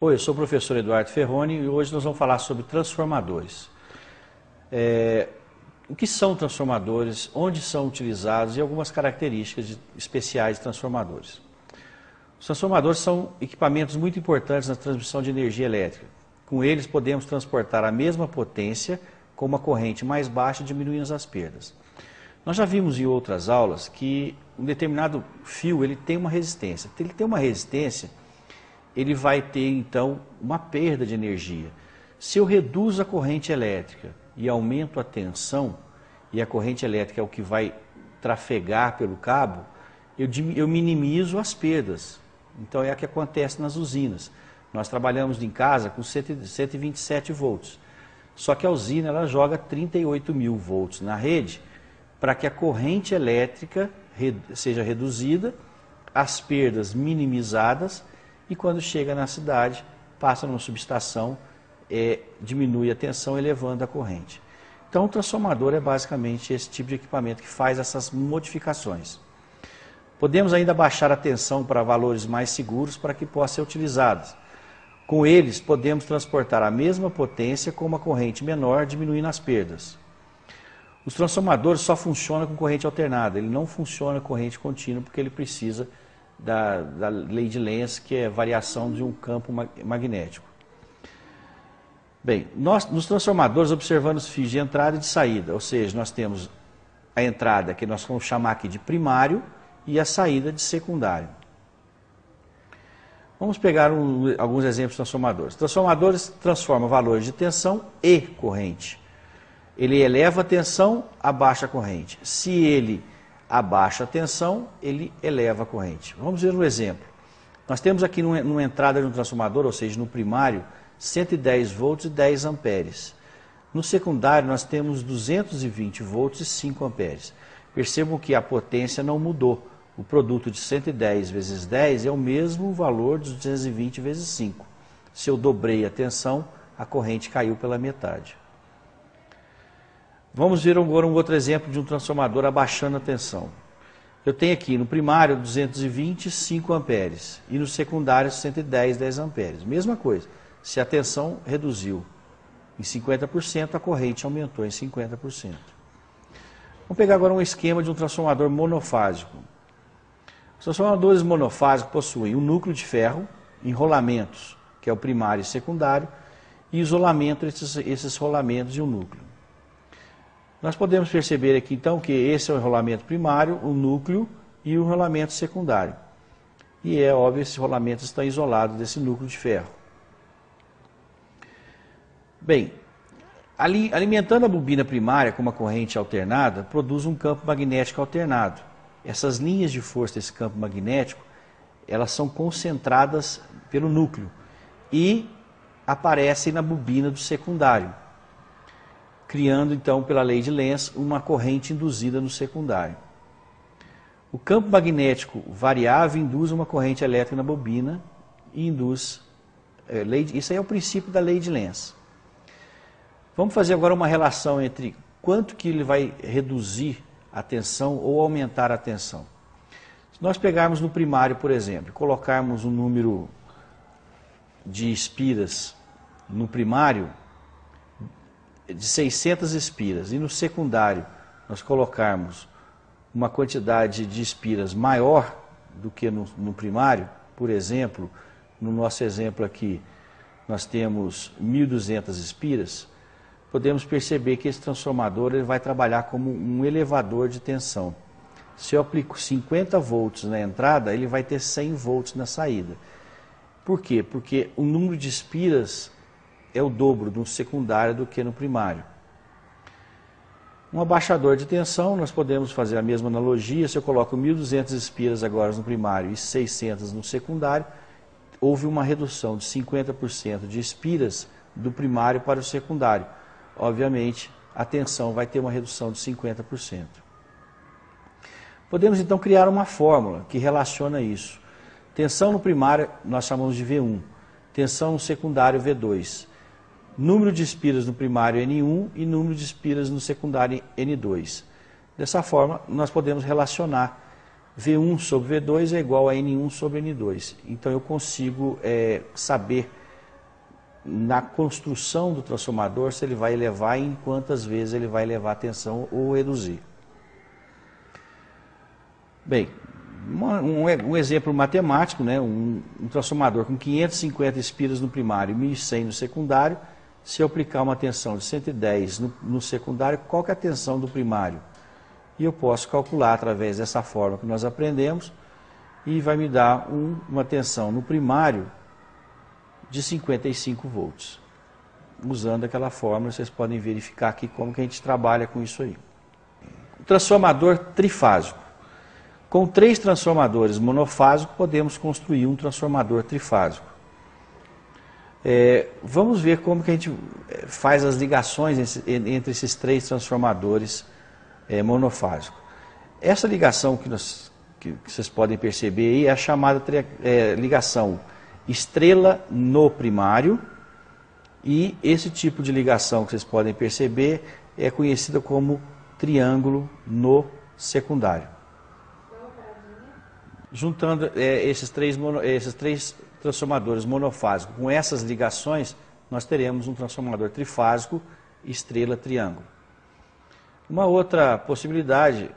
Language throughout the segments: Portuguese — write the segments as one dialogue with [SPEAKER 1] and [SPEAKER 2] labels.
[SPEAKER 1] Oi, eu sou o professor Eduardo Ferroni e hoje nós vamos falar sobre transformadores. O que são transformadores, onde são utilizados e algumas características especiais de transformadores. Os transformadores são equipamentos muito importantes na transmissão de energia elétrica. Com eles podemos transportar a mesma potência com uma corrente mais baixa, diminuindo as perdas. Nós já vimos em outras aulas que um determinado fio ele tem uma resistência. Se ele tem uma resistência, ele vai ter então uma perda de energia. Se eu reduzo a corrente elétrica e aumento a tensão, e a corrente elétrica é o que vai trafegar pelo cabo, eu minimizo as perdas. Então é o que acontece nas usinas. Nós trabalhamos em casa com 127 volts. Só que a usina ela joga 38 mil volts na rede para que a corrente elétrica seja reduzida, as perdas minimizadas e quando chega na cidade, passa numa subestação, diminui a tensão elevando a corrente. Então o transformador é basicamente esse tipo de equipamento que faz essas modificações. Podemos ainda baixar a tensão para valores mais seguros para que possa ser utilizados. Com eles, podemos transportar a mesma potência com uma corrente menor, diminuindo as perdas. Os transformadores só funcionam com corrente alternada, ele não funciona com corrente contínua porque ele precisa da lei de Lenz, que é a variação de um campo magnético. Bem, nos transformadores observamos os fios de entrada e de saída, ou seja, nós temos a entrada que nós vamos chamar aqui de primário e a saída de secundário. Vamos pegar alguns exemplos de transformadores. Transformadores transformam valores de tensão e corrente. Ele eleva a tensão, abaixa a corrente. Se ele abaixa a tensão, ele eleva a corrente. Vamos ver um exemplo. Nós temos aqui numa entrada de um transformador, ou seja, no primário, 110 volts e 10 amperes. No secundário, nós temos 220 volts e 5 amperes. Percebam que a potência não mudou. O produto de 110 vezes 10 é o mesmo valor dos 220 vezes 5. Se eu dobrei a tensão, a corrente caiu pela metade. Vamos ver agora um outro exemplo de um transformador abaixando a tensão. Eu tenho aqui no primário 220, 5 amperes e no secundário 110, 10 amperes. Mesma coisa, se a tensão reduziu em 50%, a corrente aumentou em 50%. Vamos pegar agora um esquema de um transformador monofásico. Os transformadores monofásicos possuem um núcleo de ferro, enrolamentos, que é o primário e secundário, e isolamento entre esses rolamentos e o núcleo. Nós podemos perceber aqui então que esse é o enrolamento primário, o núcleo e o enrolamento secundário. E é óbvio que esse rolamento está isolado desse núcleo de ferro. Bem, alimentando a bobina primária com uma corrente alternada, produz um campo magnético alternado. Essas linhas de força desse campo magnético, elas são concentradas pelo núcleo e aparecem na bobina do secundário, criando então, pela lei de Lenz, uma corrente induzida no secundário. O campo magnético variável induz uma corrente elétrica na bobina e induz... isso aí é o princípio da lei de Lenz. Vamos fazer agora uma relação entre quanto que ele vai reduzir a tensão ou aumentar a tensão. Se nós pegarmos no primário, por exemplo, colocarmos um número de espiras no primário de 600 espiras e no secundário nós colocarmos uma quantidade de espiras maior do que no primário, por exemplo, no nosso exemplo aqui nós temos 1.200 espiras, podemos perceber que esse transformador ele vai trabalhar como um elevador de tensão. Se eu aplico 50 volts na entrada, ele vai ter 100 volts na saída. Por quê? Porque o número de espiras é o dobro no secundário do que no primário. Um abaixador de tensão, nós podemos fazer a mesma analogia. Se eu coloco 1.200 espiras agora no primário e 600 no secundário, houve uma redução de 50% de espiras do primário para o secundário. Obviamente, a tensão vai ter uma redução de 50%. Podemos então criar uma fórmula que relaciona isso. Tensão no primário nós chamamos de V1, tensão no secundário V2. Número de espiras no primário N1 e número de espiras no secundário N2. Dessa forma, nós podemos relacionar V1 sobre V2 é igual a N1 sobre N2. Então eu consigo saber na construção do transformador se ele vai elevar e em quantas vezes ele vai elevar a tensão ou reduzir. Bem, um exemplo matemático, né? Um transformador com 550 espiras no primário e 1.100 no secundário, se eu aplicar uma tensão de 110 no secundário, qual que é a tensão do primário? E eu posso calcular através dessa fórmula que nós aprendemos e vai me dar uma tensão no primário de 55 volts. Usando aquela fórmula, vocês podem verificar aqui como que a gente trabalha com isso aí. O transformador trifásico. Com 3 transformadores monofásicos, podemos construir um transformador trifásico. Vamos ver como que a gente faz as ligações entre esses 3 transformadores monofásicos. Essa ligação que vocês podem perceber aí é a chamada ligação estrela no primário, e esse tipo de ligação que vocês podem perceber é conhecida como triângulo no secundário. Juntando esses três transformadores monofásicos com essas ligações, nós teremos um transformador trifásico estrela-triângulo. Uma outra possibilidade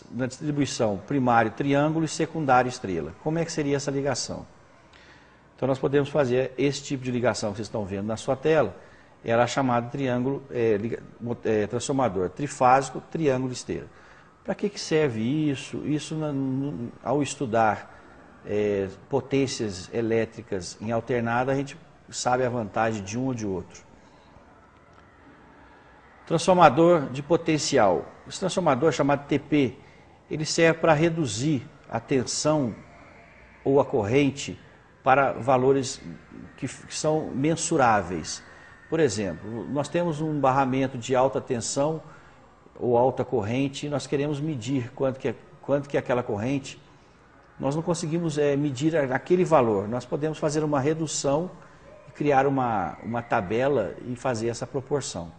[SPEAKER 1] na distribuição primário triângulo e secundário estrela. Como é que seria essa ligação? Então nós podemos fazer esse tipo de ligação que vocês estão vendo na sua tela, ela é chamada triângulo, transformador trifásico, triângulo estrela. Para que serve isso? Isso, ao estudar potências elétricas em alternada, a gente sabe a vantagem de um ou de outro. Transformador de potencial. Esse transformador chamado TP, ele serve para reduzir a tensão ou a corrente para valores que são mensuráveis. Por exemplo, nós temos um barramento de alta tensão ou alta corrente e nós queremos medir quanto que é aquela corrente. Nós não conseguimos medir aquele valor. Nós podemos fazer uma redução e criar uma tabela e fazer essa proporção.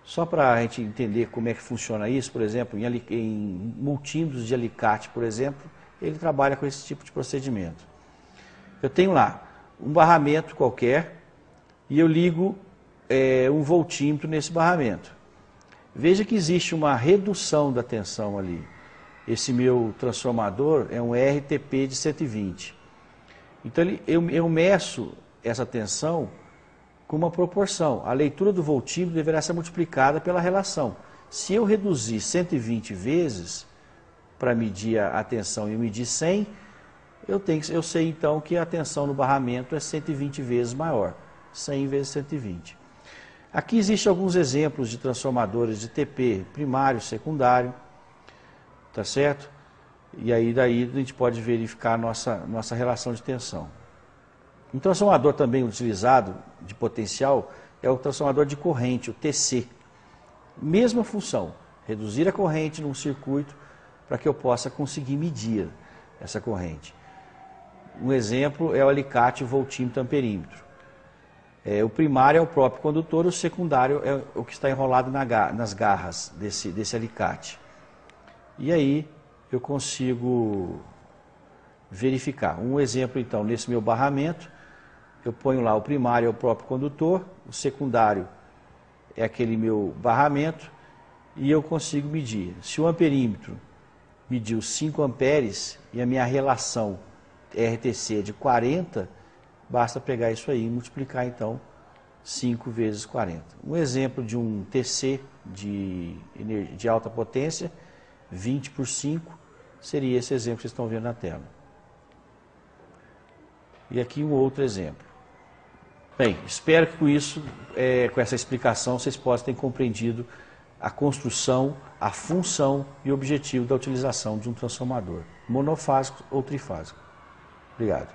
[SPEAKER 1] Só para a gente entender como é que funciona isso, por exemplo, em multímetros de alicate, por exemplo, ele trabalha com esse tipo de procedimento. Eu tenho lá um barramento qualquer e eu ligo um voltímetro nesse barramento. Veja que existe uma redução da tensão ali. Esse meu transformador é um RTP de 120. Então eu meço essa tensão com uma proporção. A leitura do voltímetro deverá ser multiplicada pela relação. Se eu reduzir 120 vezes para medir a tensão e medir 100, eu sei então que a tensão no barramento é 120 vezes maior. 100 vezes 120. Aqui existem alguns exemplos de transformadores de TP primário, secundário, tá certo? E aí daí a gente pode verificar a nossa relação de tensão. Um transformador também utilizado de potencial é o transformador de corrente, o TC. Mesma função, reduzir a corrente num circuito para que eu possa conseguir medir essa corrente. Um exemplo é o alicate voltímetro amperímetro. O primário é o próprio condutor, o secundário é o que está enrolado nas garras desse alicate. E aí eu consigo verificar. Um exemplo então, nesse meu barramento, eu ponho lá o primário é o próprio condutor, o secundário é aquele meu barramento e eu consigo medir. Se o amperímetro mediu 5 amperes e a minha relação RTC é de 40, basta pegar isso aí e multiplicar então 5 vezes 40. Um exemplo de um TC de alta potência, 20 por 5, seria esse exemplo que vocês estão vendo na tela. E aqui um outro exemplo. Bem, espero que com isso, com essa explicação, vocês possam ter compreendido a construção, a função e o objetivo da utilização de um transformador monofásico ou trifásico. Obrigado.